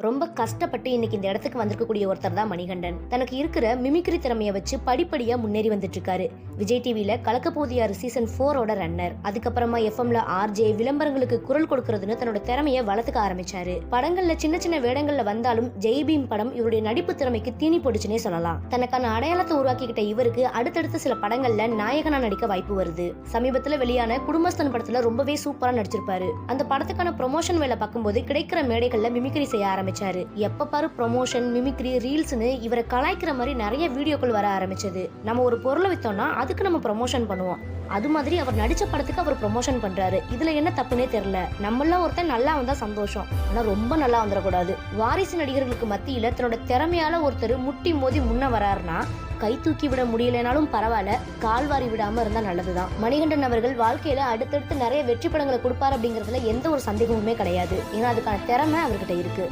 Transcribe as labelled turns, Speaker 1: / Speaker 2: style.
Speaker 1: ரொம்ப கஷ்டப்பட்டு இன்னைக்கு இந்த இடத்துக்கு வந்திருக்கக்கூடிய ஒருத்தர் தான் மணிகண்டன். தனக்கு இருக்கிற மிமிக்ரி திறமையை வச்சு படிப்படியா முன்னேறி வந்துட்டு இருக்காரு. விஜய் டிவில கலக்கப்போதியாரு சீசன் 4 ரன்னர், அதுக்கப்புறமா எஃப்எம்ல ஆர்ஜே, விளம்பரங்களுக்கு குரல் கொடுக்கறதுன்னு தன்னோட திறமையை வளர்த்துக்க ஆரம்பிச்சாரு. படங்கள்ல சின்ன சின்ன வேடங்கள்ல வந்தாலும் ஜெய்பீம் படம் இவருடைய நடிப்பு திறமைக்கு தீனி போடுச்சுன்னே சொல்லலாம். தனக்கான அடையாளத்தை உருவாக்கிக்கிட்ட இவருக்கு அடுத்தடுத்த சில படங்கள்ல நாயகனா நடிக்க வாய்ப்பு வருது. சமீபத்துல வெளியான குடும்பஸ்தன் படத்துல ரொம்பவே சூப்பரா நடிச்சிருப்பாரு. அந்த படத்துக்கான ப்ரொமோஷன் வேலை பார்க்கும்போது கிடைக்கிற மேடைகள்ல மிமிக்ரி செய்ய ஆரம்பிச்சாரு. எப்ப பாரு ப்ரொமோஷன், மிமிக்ரி, ரீல்ஸ்னு இவரை கலாய்க்கிற மாதிரி நிறைய வீடியோக்கள் வர ஆரம்பிச்சது. நம்ம ஒரு பொருளை வித்தோம்னா அதுக்கு நம்ம ப்ரொமோஷன் பண்ணுவோம். அது மாதிரி அவர் நடிச்ச படத்துக்கு அவர் ப்ரொமோஷன் பண்றாரு. இதுல என்ன தப்புனே தெரியல. நம்மளாம் ஒருத்தன் நல்லா வந்தா சந்தோஷம், ஆனா ரொம்ப நல்லா வந்துடக்கூடாது. வாரிசு நடிகர்களுக்கு மத்தியில தன்னோட திறமையால ஒருத்தர் முட்டி மோதி முன்ன வராருன்னா கை தூக்கி விட முடியலனாலும் பரவாயில்ல, கால்வாரி விடாம இருந்தா நல்லதுதான். மணிகண்டன் அவர்கள் வாழ்க்கையில அடுத்தடுத்து நிறைய வெற்றி படங்களை கொடுப்பாரு அப்படிங்கறதுல எந்த ஒரு சந்தேகமுமே கிடையாது. ஏன்னா அதுக்கான திறமை அவர்கிட்ட இருக்கு.